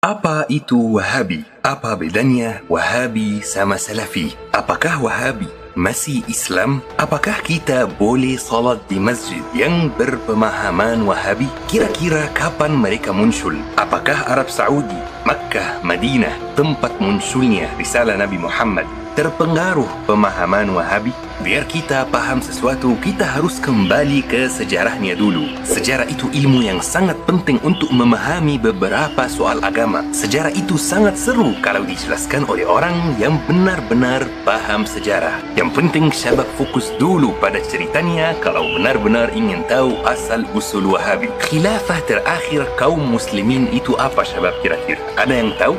Apa itu Wahabi? Apa bedanya Wahabi sama Salafi? Apakah Wahabi masih Islam? Apakah kita boleh salat di masjid yang berpemahaman Wahabi? Kira-kira kapan mereka muncul? Apakah Arab Saudi, Makkah, Madinah, tempat munculnya risalah Nabi Muhammad, terpengaruh pemahaman Wahabi? Biar kita paham sesuatu, kita harus kembali ke sejarahnya dulu. Sejarah itu ilmu yang sangat penting untuk memahami beberapa soal agama. Sejarah itu sangat seru kalau dijelaskan oleh orang yang benar-benar paham sejarah. Yang penting syabab fokus dulu pada ceritanya kalau benar-benar ingin tahu asal-usul Wahabi. Khilafah terakhir kaum muslimin itu apa syabab kira-kira? Ada yang tahu?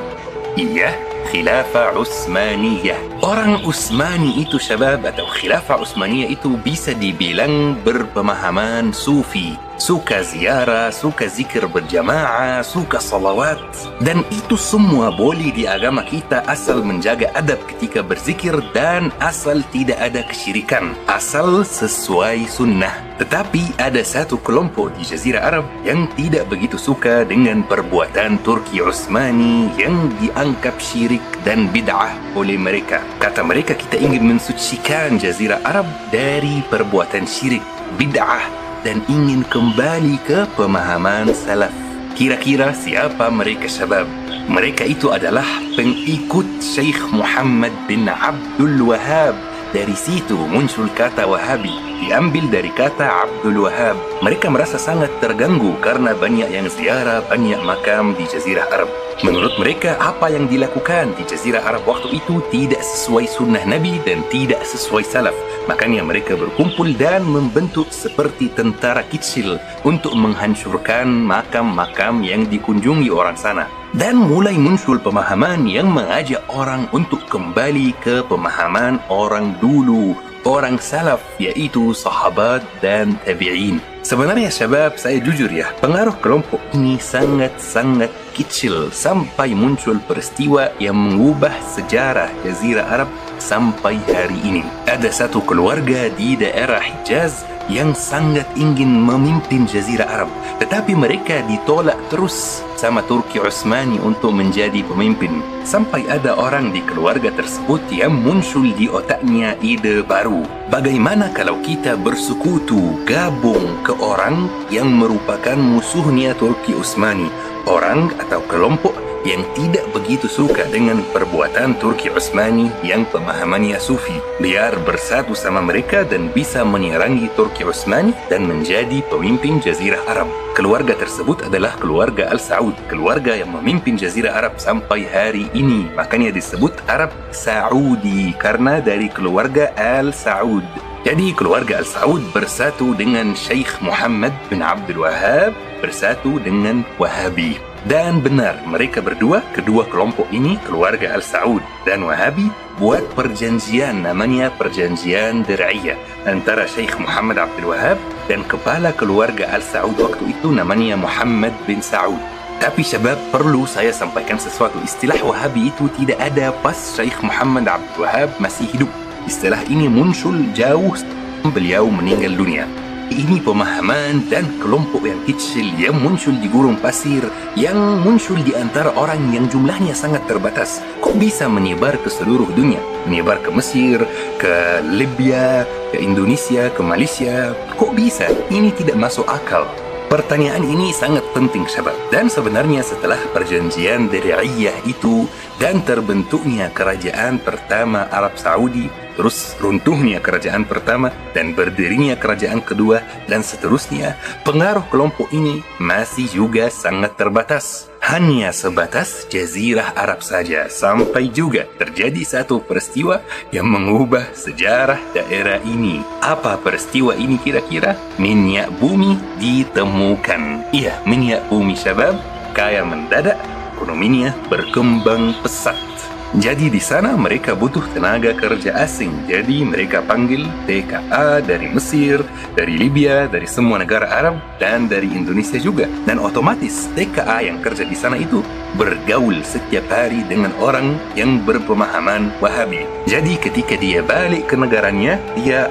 Iya, Khilafah Utsmaniyah. Orang Utsmani itu syabab, atau Khilafah Utsmaniyah itu bisa dibilang berpemahaman sufi. Suka ziarah, suka zikir berjamaah, suka salawat. Dan itu semua boleh di agama kita asal menjaga adab ketika berzikir dan asal tidak ada kesyirikan. Asal sesuai sunnah. Tetapi ada satu kelompok di Jazirah Arab yang tidak begitu suka dengan perbuatan Turki Utsmani yang dianggap syirik dan bid'ah oleh mereka. Kata mereka, kita ingin mensucikan Jazirah Arab dari perbuatan syirik, bid'ah, dan ingin kembali ke pemahaman salaf. Kira-kira siapa mereka syabab? Mereka itu adalah pengikut Syekh Muhammad bin Abdul Wahab. Dari situ muncul kata Wahabi, diambil dari kata Abdul Wahab. Mereka merasa sangat terganggu karena banyak yang ziarah, banyak makam di Jazirah Arab. Menurut mereka, apa yang dilakukan di Jazirah Arab waktu itu tidak sesuai sunnah Nabi dan tidak sesuai salaf. Makanya mereka berkumpul dan membentuk seperti tentara kecil untuk menghancurkan makam-makam yang dikunjungi orang sana. Dan mulai muncul pemahaman yang mengajak orang untuk kembali ke pemahaman orang dulu, orang salaf, yaitu sahabat dan tabi'in. Sebenarnya syabab, saya jujur ya, pengaruh kelompok ini sangat-sangat kecil sampai muncul peristiwa yang mengubah sejarah Jazirah Arab sampai hari ini. Ada satu keluarga di daerah Hijaz yang sangat ingin memimpin Jazirah Arab, tetapi mereka ditolak terus sama Turki Utsmani untuk menjadi pemimpin. Sampai ada orang di keluarga tersebut yang muncul di otaknya ide baru. Bagaimana kalau kita bersekutu, gabung ke orang yang merupakan musuhnya Turki Utsmani, orang atau kelompok yang tidak begitu suka dengan perbuatan Turki Utsmani yang pemahamannya sufi. Biar bersatu sama mereka dan bisa menyerangi Turki Utsmani dan menjadi pemimpin Jazirah Arab. Keluarga tersebut adalah keluarga Al-Saud, keluarga yang memimpin Jazirah Arab sampai hari ini. Makanya disebut Arab Saudi karena dari keluarga Al-Saud. Jadi keluarga Al-Saud bersatu dengan Syekh Muhammad bin Abdul Wahab, bersatu dengan Wahabi. Dan benar, mereka berdua, kedua kelompok ini, keluarga Al-Saud dan Wahabi, buat perjanjian namanya Perjanjian Dir'iyah antara Syekh Muhammad Abdul Wahab dan kepala keluarga Al-Saud waktu itu namanya Muhammad bin Saud. Tapi syabab, perlu saya sampaikan sesuatu. Istilah Wahabi itu tidak ada pas Syekh Muhammad Abdul Wahab masih hidup. Istilah ini muncul jauh sebelum beliau meninggal dunia. Ini pemahaman dan kelompok yang kecil yang muncul di gurun pasir, yang muncul di antara orang yang jumlahnya sangat terbatas. Kok bisa menyebar ke seluruh dunia? Menyebar ke Mesir, ke Libya, ke Indonesia, ke Malaysia. Kok bisa? Ini tidak masuk akal. Pertanyaan ini sangat penting syabab. Dan sebenarnya setelah perjanjian Dir'iyah itu dan terbentuknya kerajaan pertama Arab Saudi, terus runtuhnya kerajaan pertama dan berdirinya kerajaan kedua dan seterusnya, pengaruh kelompok ini masih juga sangat terbatas. Hanya sebatas Jazirah Arab saja, sampai juga terjadi satu peristiwa yang mengubah sejarah daerah ini. Apa peristiwa ini kira-kira? Minyak bumi ditemukan. Iya, minyak bumi syabab, kaya mendadak, ekonominya berkembang pesat. Jadi di sana mereka butuh tenaga kerja asing. Jadi mereka panggil TKA dari Mesir, dari Libya, dari semua negara Arab dan dari Indonesia juga. Dan otomatis TKA yang kerja di sana itu bergaul setiap hari dengan orang yang berpemahaman Wahabi. Jadi ketika dia balik ke negaranya, dia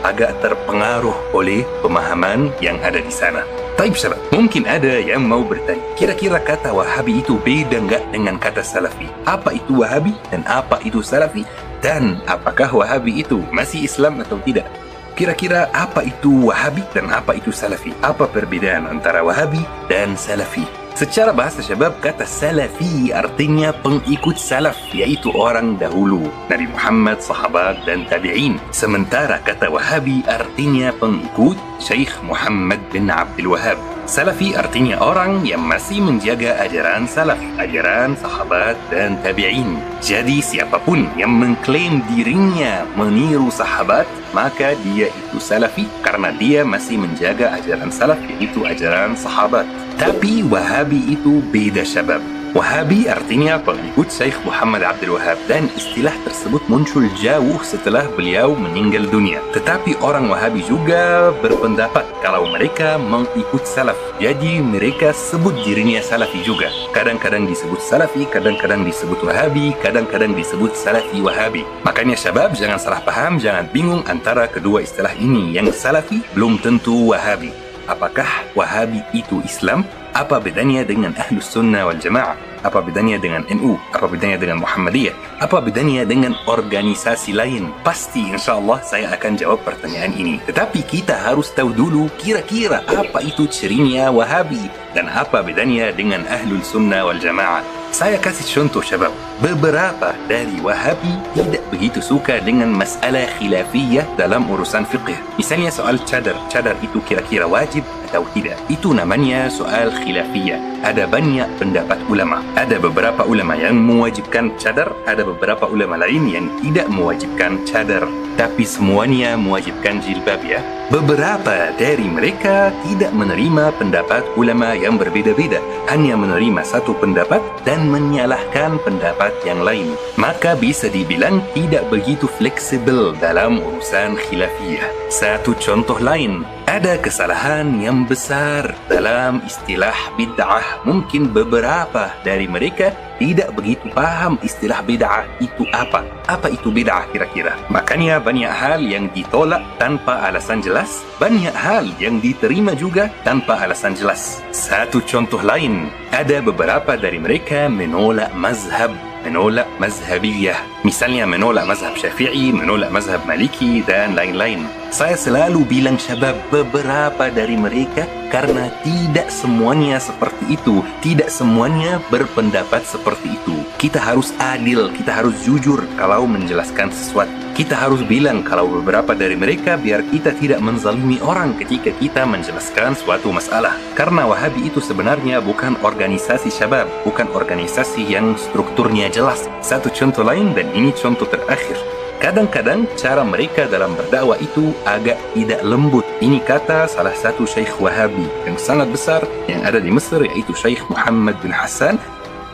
agak terpengaruh oleh pemahaman yang ada di sana. Taib syabab, mungkin ada yang mau bertanya, kira-kira kata Wahabi itu beda nggak dengan kata Salafi? Apa itu Wahabi dan apa itu Salafi? Dan apakah Wahabi itu masih Islam atau tidak? Kira-kira apa itu Wahabi dan apa itu Salafi? Apa perbedaan antara Wahabi dan Salafi? Secara bahasa syabab, kata Salafi artinya pengikut salaf, yaitu orang dahulu, Nabi Muhammad, sahabat dan tabi'in. Sementara kata Wahabi artinya pengikut Syekh Muhammad bin Abdul Wahab. Salafi artinya orang yang masih menjaga ajaran salaf, ajaran sahabat dan tabi'in. Jadi siapapun yang mengklaim dirinya meniru sahabat, maka dia itu Salafi karena dia masih menjaga ajaran salaf, yaitu ajaran sahabat. Tapi Wahabi itu beda syabab. Wahabi artinya pengikut Syekh Muhammad Abdul Wahab dan istilah tersebut muncul jauh setelah beliau meninggal dunia. Tetapi orang Wahabi juga berpendapat kalau mereka mengikut salaf. Jadi mereka sebut dirinya Salafi juga. Kadang-kadang disebut Salafi, kadang-kadang disebut Wahabi, kadang-kadang disebut Salafi Wahabi. Makanya syabab jangan salah paham, jangan bingung antara kedua istilah ini. Yang Salafi belum tentu Wahabi. Apakah Wahabi itu Islam? Apa bedanya dengan Ahlus Sunnah wal Jamaah? Apa bedanya dengan NU? Apa bedanya dengan Muhammadiyah? Apa bedanya dengan organisasi lain? Pasti insyaAllah saya akan jawab pertanyaan ini. Tetapi kita harus tahu dulu kira-kira apa itu cirinya Wahabi dan apa bedanya dengan Ahlul Sunnah wal Jamaah. Saya kasih contoh syabab. Beberapa dari Wahabi tidak begitu suka dengan masalah khilafiyah dalam urusan fiqh. Misalnya soal cadar. Cadar itu kira-kira wajib atau tidak. Itu namanya soal khilafiyah. Ada banyak pendapat ulama. Ada beberapa ulama yang mewajibkan cadar, ada beberapa ulama lain yang tidak mewajibkan cadar. Tapi semuanya mewajibkan jilbab ya. Beberapa dari mereka tidak menerima pendapat ulama yang berbeza-beza, hanya menerima satu pendapat dan menyalahkan pendapat yang lain. Maka bisa dibilang tidak begitu fleksibel dalam urusan khilafiyah. Satu contoh lain, ada kesalahan yang besar dalam istilah bid'ah. Mungkin beberapa dari mereka tidak begitu paham istilah bid'ah itu apa. Apa itu bid'ah kira-kira? Makanya banyak hal yang ditolak tanpa alasan jelas, banyak hal yang diterima juga tanpa alasan jelas. Satu contoh lain, ada beberapa dari mereka menolak mazhab, menolak mazhabiyah. Misalnya menolak mazhab Syafi'i, menolak mazhab Maliki dan lain-lain. Saya selalu bilang syabab, beberapa dari mereka karena tidak semuanya seperti itu, tidak semuanya berpendapat seperti itu. Kita harus adil, kita harus jujur kalau menjelaskan sesuatu. Kita harus bilang kalau beberapa dari mereka biar kita tidak menzalimi orang ketika kita menjelaskan suatu masalah. Karena Wahabi itu sebenarnya bukan organisasi syabab, bukan organisasi yang strukturnya jelas. Satu contoh lain, dan ini contoh terakhir. Kadang-kadang cara mereka dalam berdakwah itu agak tidak lembut. Ini kata salah satu Syekh Wahabi yang sangat besar yang ada di Mesir, yaitu Syekh Muhammad bin Hassan.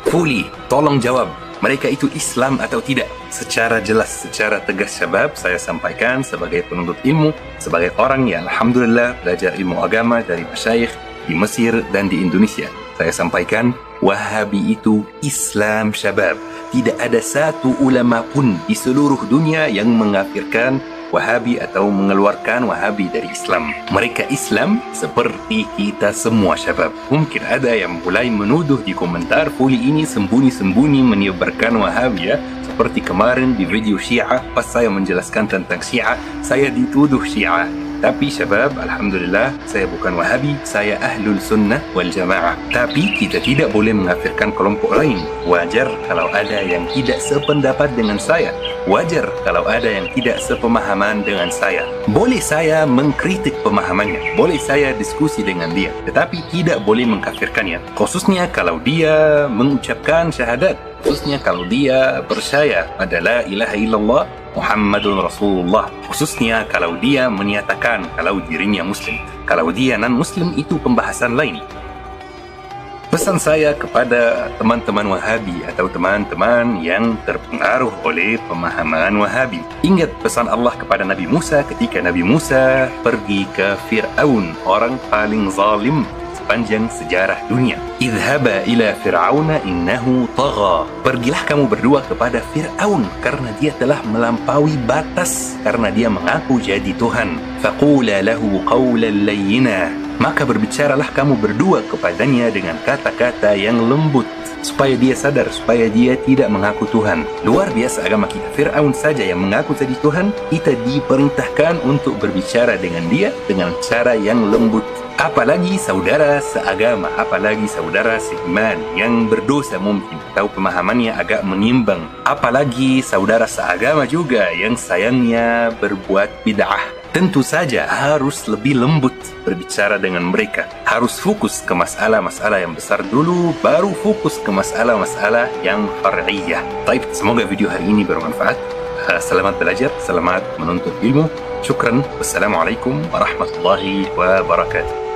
Fuli, tolong jawab, mereka itu Islam atau tidak? Secara jelas, secara tegas syabab, saya sampaikan sebagai penuntut ilmu, sebagai orang yang alhamdulillah belajar ilmu agama dari masyayikh di Mesir dan di Indonesia. Saya sampaikan, Wahabi itu Islam syabab. Tidak ada satu ulama pun di seluruh dunia yang mengafirkan Wahabi atau mengeluarkan Wahabi dari Islam. Mereka Islam seperti kita semua syabab. Mungkin ada yang mulai menuduh di komentar, Fuli ini sembunyi-sembunyi menyebarkan Wahabi ya. Seperti kemarin di video Syiah, pas saya menjelaskan tentang Syiah, saya dituduh Syiah. Tapi syabab, alhamdulillah, saya bukan Wahabi, saya Ahlul Sunnah wal Jamaah. Tapi kita tidak boleh mengafirkan kelompok lain. Wajar kalau ada yang tidak sependapat dengan saya. Wajar kalau ada yang tidak sepemahaman dengan saya. Boleh saya mengkritik pemahamannya, boleh saya diskusi dengan dia, tetapi tidak boleh mengkafirkannya. Khususnya kalau dia mengucapkan syahadat, khususnya kalau dia percaya pada la ilaha illallah Muhammadun Rasulullah, khususnya kalau dia menyatakan kalau dirinya Muslim. Kalau dia non-Muslim itu pembahasan lain. Pesan saya kepada teman-teman Wahabi atau teman-teman yang terpengaruh oleh pemahaman Wahabi. Ingat pesan Allah kepada Nabi Musa ketika Nabi Musa pergi ke Fir'aun, orang paling zalim sepanjang sejarah dunia. Idhaba ila Fir'auna innahu tagha. Pergilah kamu berdua kepada Fir'aun karena dia telah melampaui batas, karena dia mengaku jadi Tuhan. Faqula lahu qawlan layyina. maka berbicaralah kamu berdua kepadanya dengan kata-kata yang lembut, supaya dia sadar, supaya dia tidak mengaku Tuhan. Luar biasa agama kita. Fir'aun saja yang mengaku jadi Tuhan, kita diperintahkan untuk berbicara dengan dia dengan cara yang lembut. Apalagi saudara seagama, apalagi saudara seiman yang berdosa mungkin, atau pemahamannya agak menimbang. Apalagi saudara seagama juga yang sayangnya berbuat bid'ah. Tentu saja harus lebih lembut berbicara dengan mereka. Harus fokus ke masalah-masalah yang besar dulu, baru fokus ke masalah-masalah yang far'iyah. Baik, semoga video hari ini bermanfaat. Selamat belajar, selamat menuntut ilmu. Syukran. Wassalamualaikum warahmatullahi wabarakatuh.